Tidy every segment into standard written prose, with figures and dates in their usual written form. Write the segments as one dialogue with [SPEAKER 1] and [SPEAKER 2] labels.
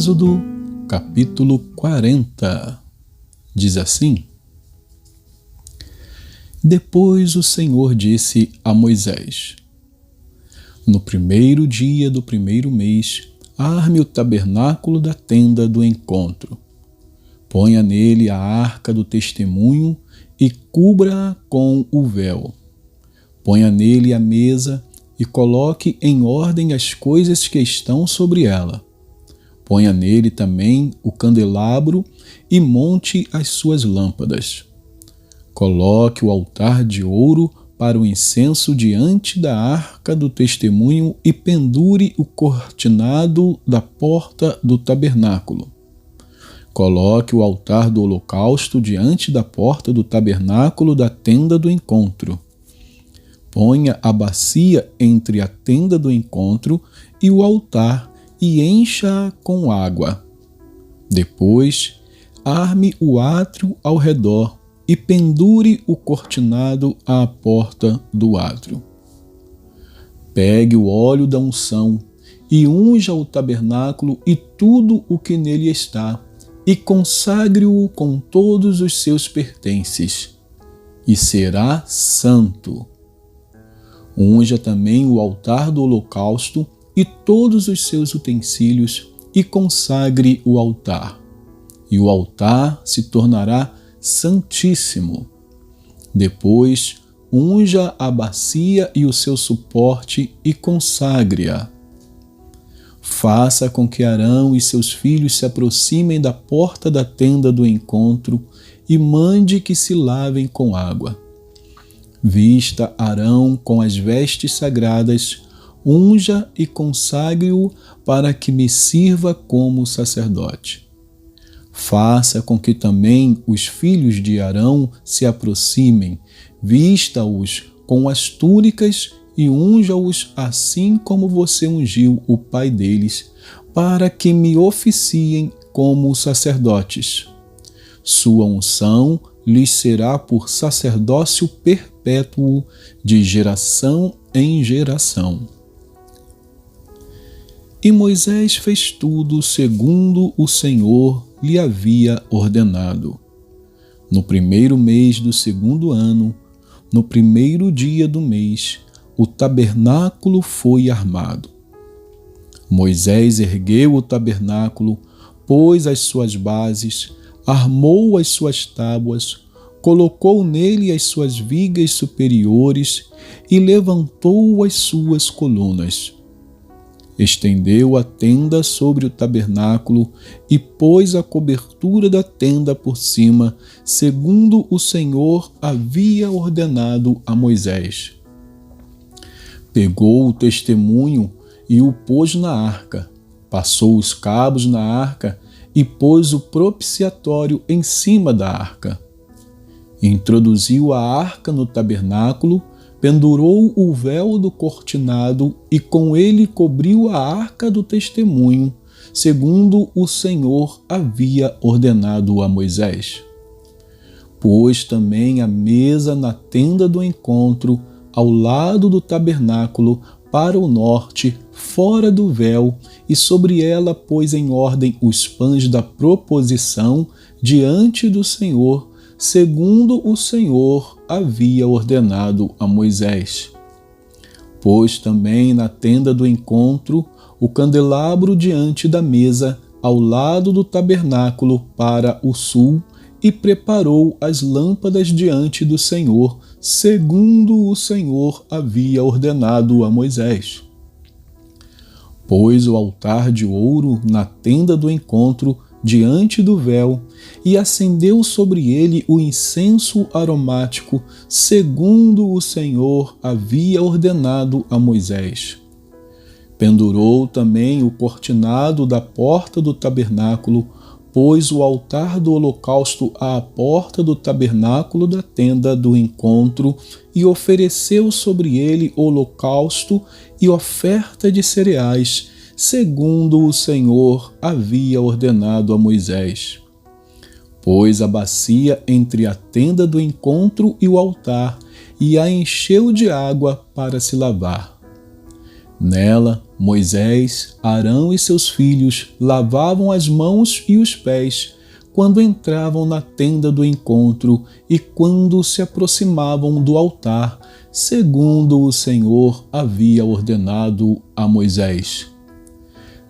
[SPEAKER 1] Êxodo, capítulo 40, diz assim: Depois o Senhor disse a Moisés: No primeiro dia do primeiro mês, arme o tabernáculo da tenda do encontro. Ponha nele a arca do testemunho e cubra-a com o véu. Ponha nele a mesa e coloque em ordem as coisas que estão sobre ela. Ponha nele também o candelabro e monte as suas lâmpadas. Coloque o altar de ouro para o incenso diante da arca do testemunho e pendure o cortinado da porta do tabernáculo. Coloque o altar do holocausto diante da porta do tabernáculo da tenda do encontro. Ponha a bacia entre a tenda do encontro e o altar e encha-a com água. Depois, arme o átrio ao redor e pendure o cortinado à porta do átrio. Pegue o óleo da unção e unja o tabernáculo e tudo o que nele está, e consagre-o com todos os seus pertences, e será santo. Unja também o altar do holocausto e todos os seus utensílios, e consagre o altar. E o altar se tornará santíssimo. Depois, unja a bacia e o seu suporte e consagre-a. Faça com que Arão e seus filhos se aproximem da porta da tenda do encontro e mande que se lavem com água. Vista Arão com as vestes sagradas, unja e consagre-o para que me sirva como sacerdote. Faça com que também os filhos de Arão se aproximem, vista-os com as túnicas e unja-os assim como você ungiu o pai deles, para que me oficiem como sacerdotes. Sua unção lhes será por sacerdócio perpétuo de geração em geração. E Moisés fez tudo segundo o Senhor lhe havia ordenado. No primeiro mês do segundo ano, no primeiro dia do mês, o tabernáculo foi armado. Moisés ergueu o tabernáculo, pôs as suas bases, armou as suas tábuas, colocou nele as suas vigas superiores e levantou as suas colunas. Estendeu a tenda sobre o tabernáculo e pôs a cobertura da tenda por cima, segundo o Senhor havia ordenado a Moisés. Pegou o testemunho e o pôs na arca, passou os cabos na arca e pôs o propiciatório em cima da arca. Introduziu a arca no tabernáculo, pendurou o véu do cortinado e com ele cobriu a arca do testemunho, segundo o Senhor havia ordenado a Moisés. Pôs também a mesa na tenda do encontro, ao lado do tabernáculo, para o norte, fora do véu, e sobre ela pôs em ordem os pães da proposição diante do Senhor, segundo o Senhor havia ordenado a Moisés. Pôs também na tenda do encontro o candelabro diante da mesa, ao lado do tabernáculo para o sul, e preparou as lâmpadas diante do Senhor, segundo o Senhor havia ordenado a Moisés. Pôs o altar de ouro na tenda do encontro diante do véu e acendeu sobre ele o incenso aromático, segundo o Senhor havia ordenado a Moisés. Pendurou também o cortinado da porta do tabernáculo, pôs o altar do holocausto à porta do tabernáculo da tenda do encontro e ofereceu sobre ele holocausto e oferta de cereais, segundo o Senhor havia ordenado a Moisés. Pôs a bacia entre a tenda do encontro e o altar e a encheu de água para se lavar. Nela Moisés, Arão e seus filhos lavavam as mãos e os pés quando entravam na tenda do encontro e quando se aproximavam do altar, segundo o Senhor havia ordenado a Moisés.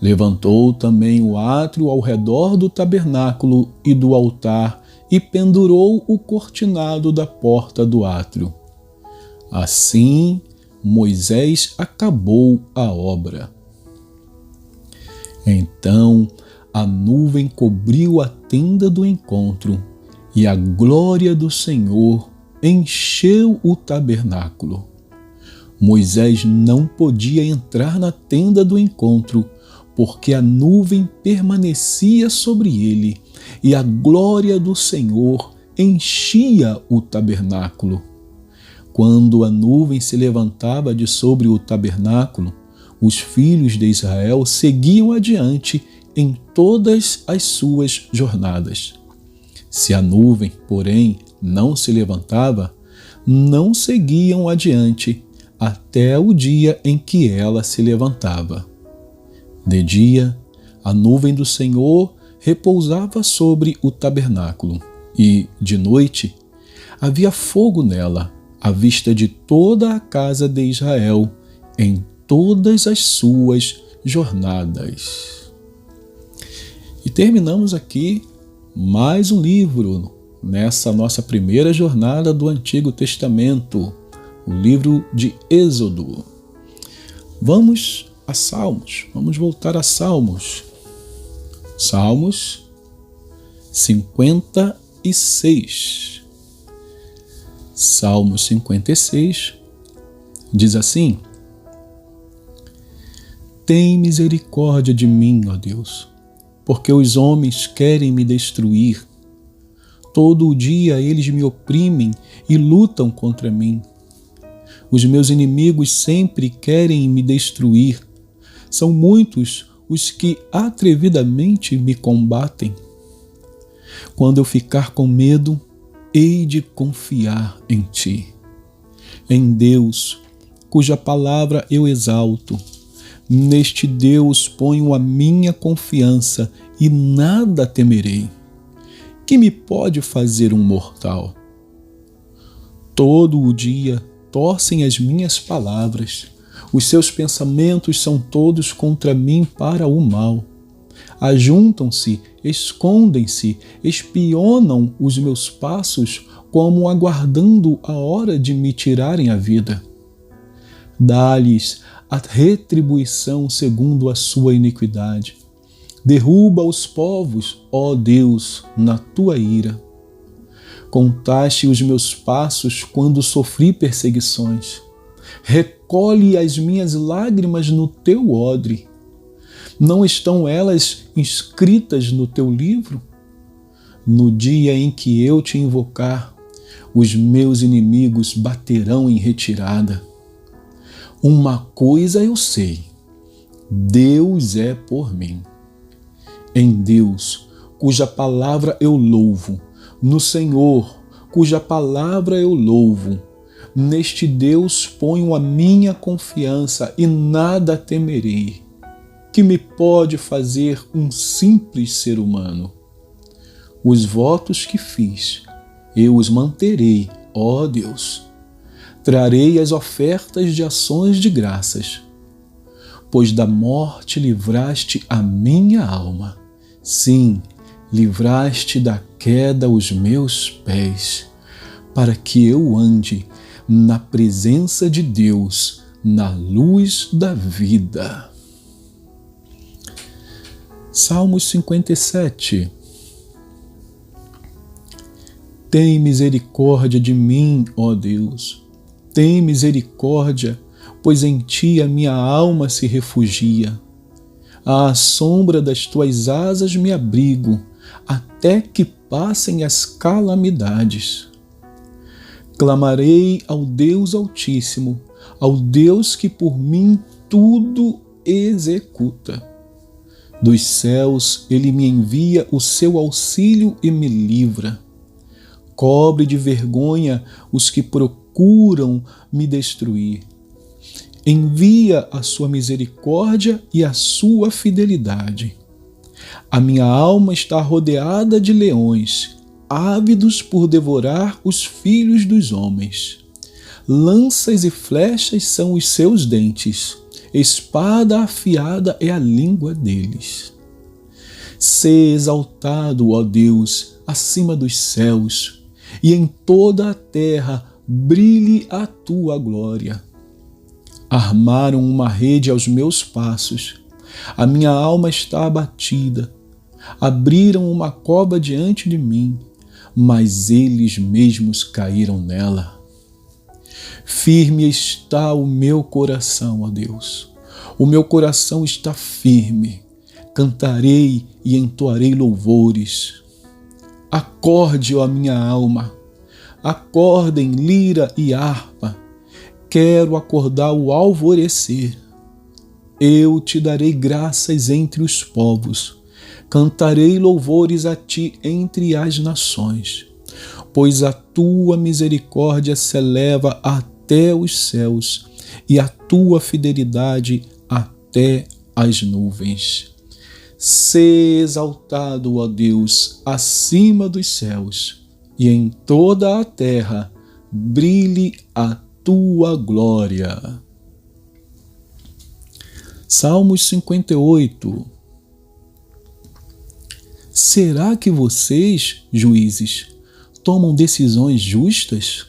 [SPEAKER 1] Levantou também o átrio ao redor do tabernáculo e do altar e pendurou o cortinado da porta do átrio. Assim, Moisés acabou a obra. Então, a nuvem cobriu a tenda do encontro e a glória do Senhor encheu o tabernáculo. Moisés não podia entrar na tenda do encontro, porque a nuvem permanecia sobre ele e a glória do Senhor enchia o tabernáculo. Quando a nuvem se levantava de sobre o tabernáculo, os filhos de Israel seguiam adiante em todas as suas jornadas. Se a nuvem, porém, não se levantava, não seguiam adiante até o dia em que ela se levantava. De dia, a nuvem do Senhor repousava sobre o tabernáculo, e, de noite, havia fogo nela, à vista de toda a casa de Israel, em todas as suas jornadas. E terminamos aqui mais um livro nessa nossa primeira jornada do Antigo Testamento, o livro de Êxodo. Vamos a Salmos, vamos voltar a Salmos. Salmos 56. Salmos 56 diz assim: Tem misericórdia de mim, ó Deus, porque os homens querem me destruir. Todo o dia eles me oprimem e lutam contra mim. Os meus inimigos sempre querem me destruir. São muitos os que atrevidamente me combatem. Quando eu ficar com medo, hei de confiar em ti. Em Deus, cuja palavra eu exalto. Neste Deus ponho a minha confiança e nada temerei. Que me pode fazer um mortal? Todo o dia torcem as minhas palavras. Os seus pensamentos são todos contra mim para o mal. Ajuntam-se, escondem-se, espionam os meus passos, como aguardando a hora de me tirarem a vida. Dá-lhes a retribuição segundo a sua iniquidade. Derruba os povos, ó Deus, na tua ira. Contaste os meus passos quando sofri perseguições. Recolhe as minhas lágrimas no teu odre. Não estão elas inscritas no teu livro? No dia em que eu te invocar, os meus inimigos baterão em retirada. Uma coisa eu sei, Deus é por mim. Em Deus, cuja palavra eu louvo, no Senhor, cuja palavra eu louvo, neste Deus ponho a minha confiança e nada temerei. Que me pode fazer um simples ser humano? Os votos que fiz, eu os manterei, ó Deus. Trarei as ofertas de ações de graças, pois da morte livraste a minha alma. Sim, livraste da queda os meus pés, para que eu ande na presença de Deus, na luz da vida. Salmos 57. Tem misericórdia de mim, ó Deus. Tem misericórdia, pois em ti a minha alma se refugia. À sombra das tuas asas me abrigo, até que passem as calamidades. Clamarei ao Deus Altíssimo, ao Deus que por mim tudo executa. Dos céus ele me envia o seu auxílio e me livra. Cobre de vergonha os que procuram me destruir. envia a sua misericórdia e a sua fidelidade. A minha alma está rodeada de leões, ávidos por devorar os filhos dos homens. Lanças e flechas são os seus dentes, espada afiada é a língua deles. Sê exaltado, ó Deus, acima dos céus, e em toda a terra brilhe a tua glória. Armaram uma rede aos meus passos, a minha alma está abatida. Abriram uma cova diante de mim, mas eles mesmos caíram nela. Firme está o meu coração, ó Deus. O meu coração está firme. Cantarei e entoarei louvores. Acorde, ó minha alma. Acordem lira e harpa. Quero acordar o alvorecer. Eu te darei graças entre os povos. Cantarei louvores a ti entre as nações, pois a tua misericórdia se eleva até os céus e a tua fidelidade até as nuvens. Sê exaltado, ó Deus, acima dos céus, e em toda a terra brilhe a tua glória. Salmos 58. Será que vocês, juízes, tomam decisões justas?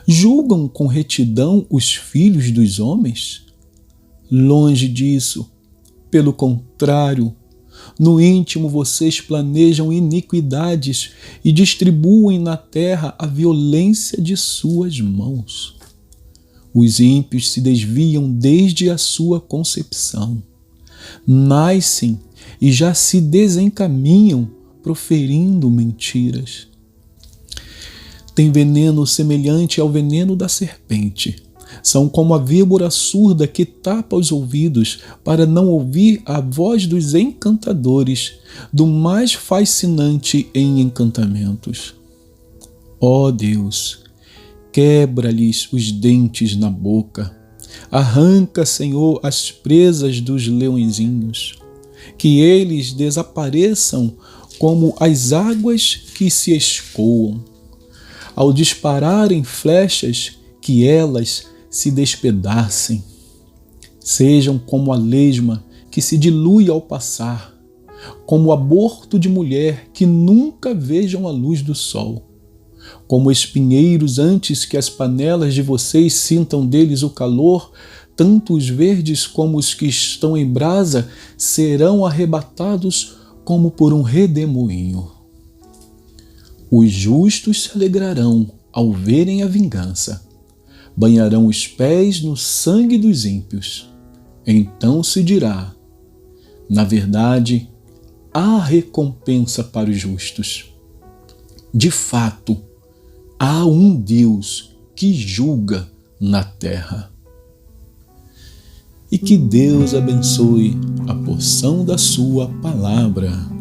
[SPEAKER 1] Julgam com retidão os filhos dos homens? Longe disso. Pelo contrário, no íntimo vocês planejam iniquidades e distribuem na terra a violência de suas mãos. Os ímpios se desviam desde a sua concepção. Nascem e já se desencaminham proferindo mentiras. Tem veneno semelhante ao veneno da serpente. São como a víbora surda que tapa os ouvidos para não ouvir a voz dos encantadores, do mais fascinante em encantamentos. Ó Deus, quebra-lhes os dentes na boca. Arranca, Senhor, as presas dos leõezinhos. Que eles desapareçam como as águas que se escoam. Ao dispararem flechas, que elas se despedacem. Sejam como a lesma que se dilui ao passar, como o aborto de mulher que nunca vejam a luz do sol. Como espinheiros antes que as panelas de vocês sintam deles o calor, tanto os verdes como os que estão em brasa serão arrebatados como por um redemoinho. Os justos se alegrarão ao verem a vingança, banharão os pés no sangue dos ímpios. Então se dirá: na verdade, há recompensa para os justos. De fato, há um Deus que julga na terra. E que Deus abençoe a porção da sua palavra.